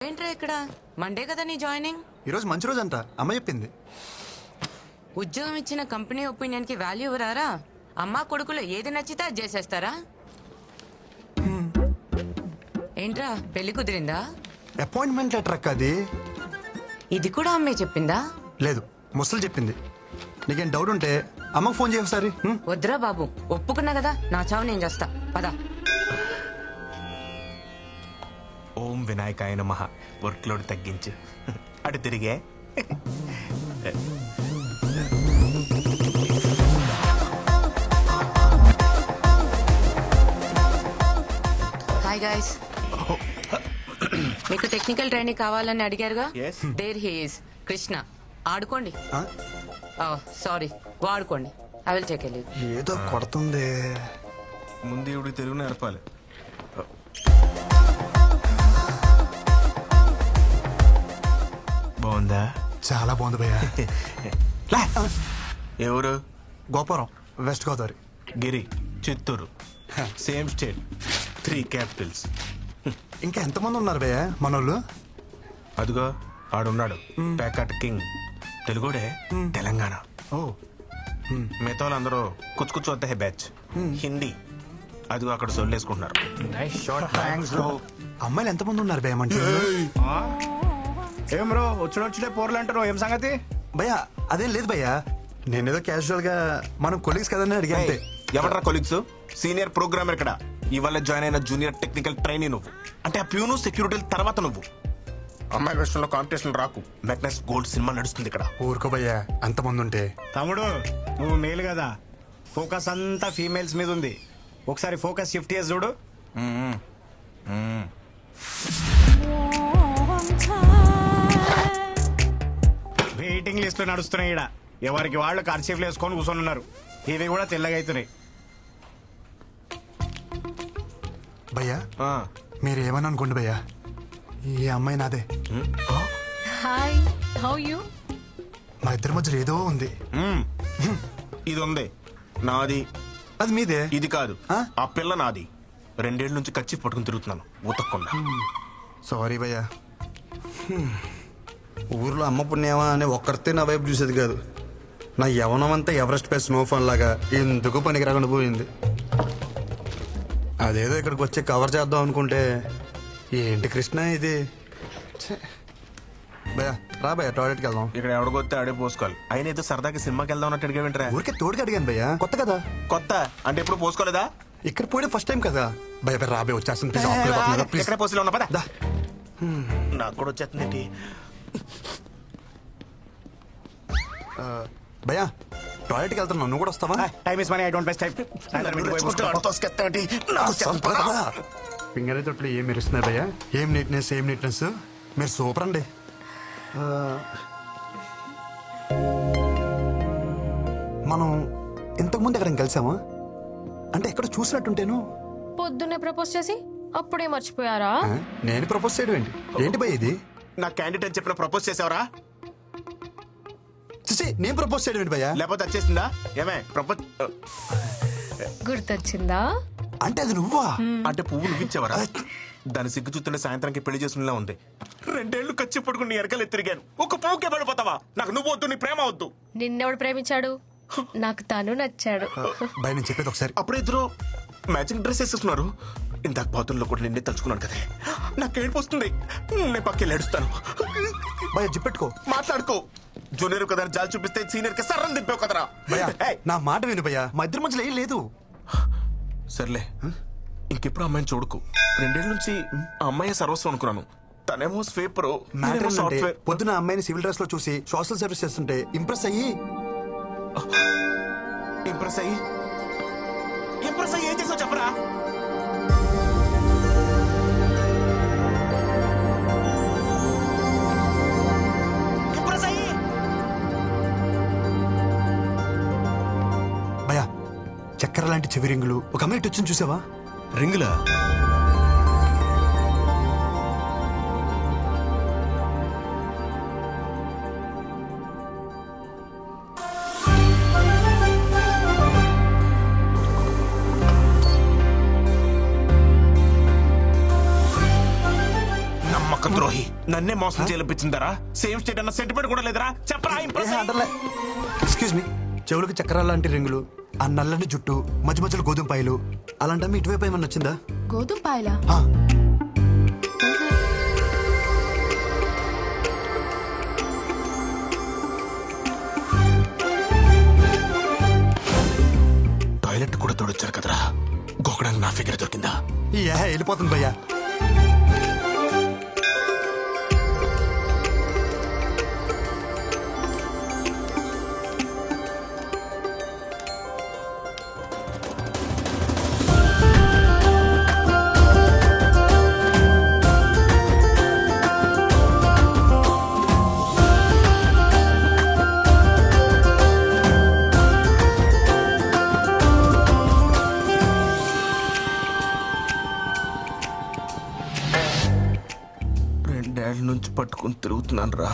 ఏంట్రా ఇక్కడ మండే కదా నీ జాయినింగ్? ఈరోజు మంచి రోజు అంట, అమ్మ చెప్పింది. ఉద్యోగం ఇచ్చిన కంపెనీ ఒపీనియన్ కి వాల్యూ ఇవ్వరారా? అమ్మా కొడుకులు ఏది నచ్చితే అది చేసేస్తారా? ఏంట్రా పెళ్లి కుదిరిందా? అపాయింట్మెంట్ లెటర్ అక్క అది. ఇది కూడా అమ్మే చెప్పిందా? లేదు, ముసలు చెప్పింది. నీకేం డౌట్ ఉంటే అమ్మకు ఫోన్ చేయ ఒకసారి. వద్దురా బాబు, ఒప్పుకున్నా కదా, నా చావు నేను చేస్తా. పదా. ఓం వినాయకాయ నమః. వర్క్ లోడ్ తగ్గించు. అటు తిరిగే. Hi guys. మీకు టెక్నికల్ ట్రైనింగ్ కావాలని అడిగారుగా? Yes. There he is Krishna. ఆడుకోండి. ఆ? సారీ, వాడుకోండి. I will take leave. ఏదో కొడుతుంది. ముందు ఇవి తెలుగు నేర్పాలి. బాగుందా? చాలా బాగుంది భయ్యా. లే. ఎవరు? Gopuram, west Godavari. Giri, Chittoor. Same state, 3 capitals. ఇంకా ఎంతమంది ఉన్నారు భయ్యా మనోళ్ళు? అదిగో ఆడున్నాడు, ప్యాకట్ కింగ్. తెలుగుడే, తెలంగాణ. ఓ, మిగతా వాళ్ళందరూ కుచ్చు కుచ్చు వద్ద బ్యాచ్. హిందీ. అదిగో అక్కడ సొల్లేసుకుంటున్నారు. అమ్మాయిలు ఎంతమంది ఉన్నారు భయ్యా మంచి? ఏం బ్రో వచ్చుడే పోర్లు అంటారు, ఏం సంగతి? భయ్యా అదేం లేదు భయ్యా, నేనేదో క్యాజువల్ గా మనం కొలీగ్స్ కదని అడిగా అంతే. ఎవరా కొలీగ్స్? సీనియర్ ప్రోగ్రామర్ ఇక్కడ. ఇవాళ జాయిన్ అయిన జూనియర్ టెక్నికల్ ట్రైనీ నువ్వు. అంటే ఆ ప్యూను సెక్యూరిటీ తర్వాత నువ్వు. అమ్మాయి విషయంలో కాంపిటీషన్ రాకు. మెగ్నస్ గోల్డ్ సినిమా నడుస్తుంది ఇక్కడ. ఊరుకో భయ్యా, అంతమంది ఉంటే. తమ్ముడు నువ్వు మేలు కదా, ఫోకస్ అంతా ఫీమేల్స్ మీద ఉంది. ఒకసారి ఫోకస్ షిఫ్ట్ చేసి చూడు. వెయిటింగ్ లిస్ట్ నడుస్తున్నాయి ఈడ. ఎవరికి వాళ్ళు కర్చీఫ్లు వేసుకొని కూర్చొని ఉన్నారు. ఇవి కూడా తెల్లగా అవుతున్నాయి. భయ్యా ఆ, మీరు ఏమని అనుకోండి భయ్యా, ఈ అమ్మాయి నాదే. Hi, how are you? మా ఇద్దరి మధ్యలో ఏదో ఉంది. ఇది ఉంది నాది. అది మీదే. ఇది కాదు, ఆ? ఆ పిల్ల నాది. 2 ఏళ్ల నుంచి కచ్చి పట్టుకుని తిరుగుతున్నాను ఉతక్కుండా. సారీ భయ్యా. ఊర్లో అమ్మ పుణ్యమా అని ఒక్కరితే నా వైపు చూసేది కాదు. నా యవనం అంతా ఎవరెస్ట్ పై స్నోఫాన్ లాగా ఎందుకు పనికి రాకుండా పోయింది. అదేదో ఇక్కడికి వచ్చి కవర్ చేద్దాం అనుకుంటే ఏంటి కృష్ణ ఇది. ఛే. భయ్యా రా భయ్యా, టాయిలెట్కి వెళ్దాం. ఇక్కడ ఎవడికొస్తే ఆడే పోసుకోవాలి. అయినా ఏదో సరదాకి సినిమాకి వెళ్దాం అన్నట్టు అడిగా వింటరా? ఊరికే తోడుకి అడిగాను భయ్యా, కొత్త కదా. కొత్త అంటే ఎప్పుడు పోసుకోలేదా? ఇక్కడ పోయడం ఫస్ట్ టైం కదా. భయ్యా రాబే వచ్చేస్తుంది ప్లీజ్, ఆకలి పడుతుంది కదా, ప్లీజ్. ఎక్కడ పోసిలో ఉన్నా పదా. దా. నాకు కూడా వచ్చేస్తుంది. భయ్యా టాయిలెట్కి వెళ్తున్నావు, నువ్వు కూడా వస్తావా? Time is money, I don't waste time. Finger తొట్లు ఏం మెరుస్తున్నాయి భయ్యా, ఏం నీట్నెస్, ఏం నీట్నెస్. మీరు సూపర్ అండి. మనం ఇంతకుముందు ఎక్కడ కలిసామా? అంటే ఎక్కడ చూసినట్టుంటేను. పొద్దున్నే ప్రపోజ్ చేసి అప్పుడే మర్చిపోయారా? నేను ప్రపోజ్ చేయడం ఏంటి? ఏంటి భయ్య ఇది? నా క్యాండిడేట్ అని చెప్పిన ప్రపోజ్ చేసావరా? నేను ప్రపోజ్ చేయడం ఏంటి భయ్యా? లేకపోతే వచ్చేసిందా? ఏమే ప్రపోజ్ గుర్తొచ్చిందా? అంటే అది నువ్వా? అంటే పువ్వు నువ్విచ్చావరా? దాని సిగ్గు చూస్తుంటే సాయంత్రానికి పెళ్లి చేసుకునేలా ఉంది. 2 ఏళ్లు ఖర్చు పడుకుని ఎరకలు తిరిగాను. ఒక పువ్వుకే పడిపోతావా? నాకు నువ్వు వద్దు, నీ ప్రేమ వద్దు. నిన్నెవడు ప్రేమించాడు? నాకు తను నచ్చాడు. భయ నేను చెప్పేది ఒకసారి. అప్పుడు ఇద్దరు మ్యాచింగ్ డ్రెస్ వేసేస్తున్నారు. ఇందాక బాతుల్లో కూడా నిన్నే తలుచుకున్నాను కదా. నాకు ఏడుపు వస్తుంది. నేను పక్కకి ఏడుస్తాను. భయ జిప్పెట్టుకో, మాట్లాడుకో. జూనియర్ కదా జాలి చూపిస్తే సీనియర్ కి సర్రం దింపావు కదరా. భయ్యా నా మాట విను భయ్యా, మా ఇద్దరి మధ్యలో ఏం లేదు. సర్లే, ఇంకెప్పుడు అమ్మాయిని చూడకు. 2 ఏళ్ల నుంచి ఆ అమ్మాయి సర్వస్వం అనుకున్నాను. తనేమో స్వీపర్, మ్యాటర్ ఏంటంటే, సాఫ్ట్వేర్. పొద్దున అమ్మాయిని సివిల్ డ్రెస్ లో చూసి సోషల్ సర్వీస్ చేస్తుంటే ఇంప్రెస్ అయ్యి ఇంప్రెస్ అయ్యి ఏం చేసావు చెప్పరా? ఇంప్రెస్ అయ్యి భయ్యా చక్కెర లాంటి చెవి రింగులు ఒక అమ్మాయి వచ్చింది చూసావా? రింగులా? నమ్మక ద్రోహి. నన్నే మోసం చేయించిందరా? సేమ్ స్టేట్ అన్న సెంటిమెంట్ కూడా లేదరా? చెప్పరా ఇంప్రెస్ అయ్యి. ఎక్స్క్యూజ్ మీ, చెవులకు చక్రాల లాంటి రింగులు, ఆ నల్లని జుట్టు, మధ్య మధ్యలో గోధుమ పాయలు, అలాంటి ఇటువైపు ఏమన్నా వచ్చిందా? గోధుమ పాయలా? ఆ, టాయిలెట్ కూడా తోడొచ్చారు కదరా, గోకడానికి నా ఫిగర్ దొరికిందా? వెళ్ళిపోతుంది భయ్యా. రెండేళ్ల నుంచి పట్టుకుని తిరుగుతున్నాను రా,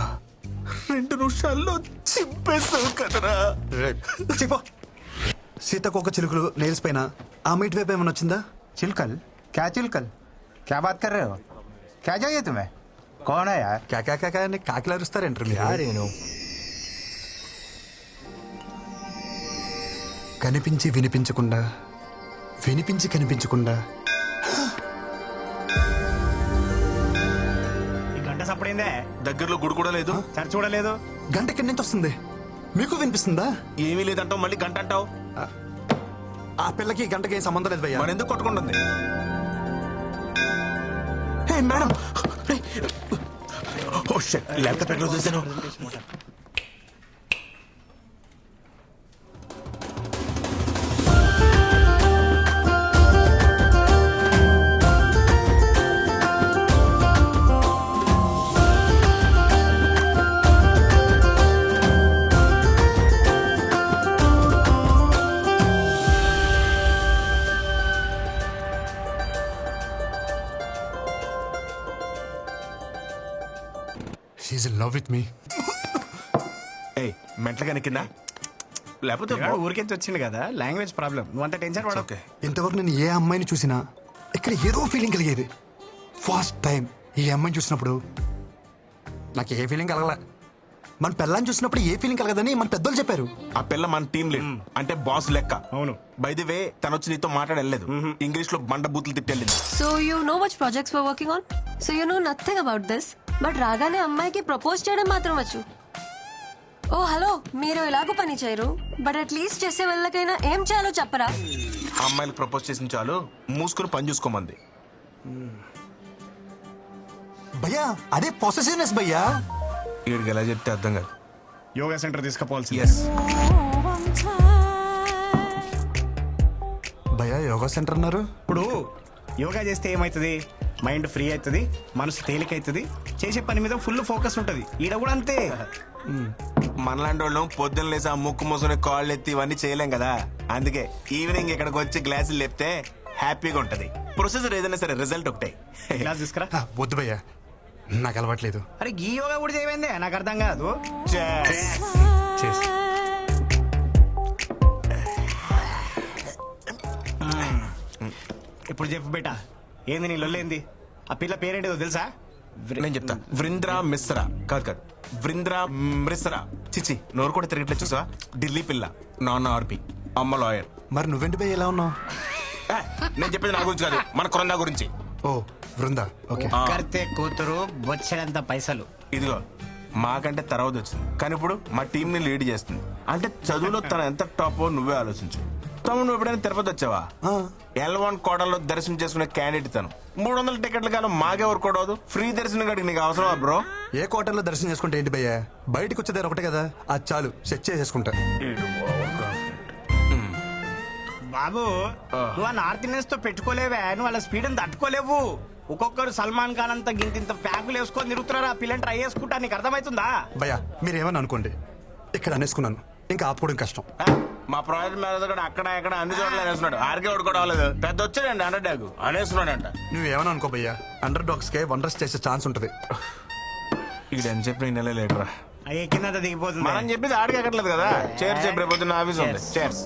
2 నిమిషాల్లో చింపేసావు కదరా. చెప్పు. సీతకొక చిలుకలు నెయిల్స్ పైన ఆమె ఇటువైపు ఏమన్నా వచ్చిందా? चिलकल? क्या चिलकल? क्या बात कर रहे हो? क्या चाहिए तुम्हें? कौन है यार? కాకా అని కాకిలు అరుస్తారేంటారు మీరు? కనిపించి వినిపించకుండా, వినిపించి కనిపించకుండా. ఈ గంట సప్పుడైందే, దగ్గరలో గుడి కూడా లేదు. సరి చూడలేదు. గంట ఎక్కడి నుంచి వస్తుంది? మీకు వినిపిస్తుందా? ఏమీ లేదంటావు, మళ్ళీ గంట అంటావు. ఆ పిల్లకి ఈ గంటకి ఏం సంబంధం లేదు భయ్యా. మరి ఎందుకు కొట్టుకుంటుంది? హే మేడం, ఓ షిట్, ల్యాప్టాప్ ఎక్కడ చూసాను? She in love with me. ఏయ్, మెంటలుగా కింద లేకపోతే పిల్లాడు ఊరికెంచి వచ్చింది కదా, లాంగ్వేజ్ ప్రాబ్లం. నువ్వు అంత టెన్షన్ పడవు. ఓకే. ఇంతవరకు నేను ఏ అమ్మాయిని చూసినా ఇక్కడ ఏదో ఫీలింగ్ కలిగేది. ఫస్ట్ టైం ఈ అమ్మాయిని చూసినప్పుడు నాకు ఏ ఫీలింగ్ కలగలే. మన పిల్లని చూసినప్పుడు ఏ ఫీలింగ్ కలగదని మన పెద్దోళ్ళు చెప్పారు. ఆ పిల్ల మన టీం లీడ్, అంటే బాస్ లెక్క. అవును. బై ది వే, తను వచ్చి నీతో మాట్లాడలేదు, ఇంగ్లీష్ లో బండ బూతులు తిట్టెళ్ళింది. So you know which projects we're working on? So you know nothing about this. But రాగానే అమ్మాయికి ప్రపోజ్ చేయడం మాత్రం వచ్చు. ఓ హలో, మీరు ఎలాగో పని చేయరు, బట్ అట్లీస్ట్ చేసే వాళ్ళకైనా ఏం చేయాలో చెప్పరా? ఆ అమ్మాయిలకు ప్రపోజ్ చేసిన చాలు, మూసుకుని పని చూసుకోమంది. భయ్యా అదే పొసెసివ్నెస్ భయ్యా. వీడికి ఎలా చెప్తే అర్థం కాదు. Yoga centre తీసుకుపోవాల్సి. ఎస్, భయ్యా యోగా సెంటర్ అన్నారు. ఇప్పుడు యోగా చేస్తే ఏమవుతుంది? మైండ్ ఫ్రీ అవుతుంది, మనసు తేలిక అవుతుంది, చేసే పని మీద ఫుల్ ఫోకస్ ఉంటుంది. ఈడ కూడా అంతే. మనలాంటి వాళ్ళు పొద్దున్న లేసి ఆ ముక్కు మూసుకుని కాళ్ళు ఎత్తి ఇవన్నీ చేయలేం కదా. అందుకే ఈవినింగ్ ఇక్కడికి వచ్చి గ్లాసులు లేపితే హ్యాపీగా ఉంటది. ప్రొసెసర్ ఏదైనా సరే రిజల్ట్ ఒకటే. క్లాస్ తీసుకురా. వద్దు భయ్యా, నాకు అలవాట్లేదు. అరే ఈ యోగా కూడా చేయమైందే, నాకు అర్థం కాదు. చేసి ఇప్పుడు చెప్పు బేటా, ఏంది నీ లొల్లేంది? ఆ పిల్ల పేరేంటిదో తెలుసా? నేను చెప్తా. వృంద్రా మిశ్రా. కాదు, వృంద్రా మిశ్రా. చిచి, నోరు కూడా తిరగట్లేదు చూసా. ఢిల్లీ పిల్ల, నాన్న ఆర్పి, అమ్మ లాయర్. మరి నువ్వేంటి భయ్య ఎలా ఉన్నావు? నేను చెప్పేది నా గురించి కాదు, మన కొరందా గురించి. ఓ బృందా, ఓకే. కర్తే కూతురు బొచ్చడంత పైసలు. ఇదిగో మాకంటే తర్వాత వచ్చింది, కానీ ఇప్పుడు మా టీం ని లీడ్ చేస్తుంది. అంటే చదువులో తను ఎంత టాప్ నువ్వే ఆలోచించు. తమ్ముడు నువ్వు ఎప్పుడైనా తిరుపతి వచ్చావా? L1 కోటలో దర్శనం చేసుకునే క్యాండిడేట్ తను. 300 టికెట్లు కానీ మాకెవరు కూడదు. ఫ్రీ దర్శనం కాడికి నీకు అవసరమా బ్రో? ఏ కోటల్లో దర్శనం చేసుకుంటే ఏంటి భయ్యా, బయటకు వచ్చేదారు ఒకటే కదా, అది చాలు, సెట్ చేసేసుకుంటా. బాబు నువ్వు ఆ నార్త్ ఇండియన్స్ తో పెట్టుకోలేవే, నువ్వు వాళ్ళ స్పీడ్ అని తట్టుకోలేవు. ఒక్కొక్కరు సల్మాన్ ఖాన్ అంత గింత ప్యాకులు వేసుకొని తిరుగుతున్నారు. ఆ పిల్లని ట్రై చేసుకుంటా, నీకు అర్థమవుతుందా? భయ్యా మీరేమని అనుకోండి, ఇక్కడ అనేసుకున్నాను, ఇంకా ఆపుకోవడం కష్టం. మా ప్రాజెక్ట్ మేనేజర్ కూడా అక్కడ ఇక్కడ అన్ని చోట్ల అనేస్తున్నాడు. ఆర్కే కూడా అవ్వలేదు, పెద్ద వచ్చాడండి అండర్ డాగ్ అనేస్తున్నాడంట. నువ్వేమని అనుకో భయ్యా, అండర్ డాగ్స్ కే వండర్స్ చేసే ఛాన్స్ ఉంటుంది. ఇక్కడ అని చెప్పి నెల లేటరా అయ్యే కింద దిగిపోతుంది. మనం చెప్పేది ఆడికి ఎక్కట్లేదు కదా. చేర్స్ రేపు పొద్దున్న ఆఫీస్ ఉంది. చేర్స్.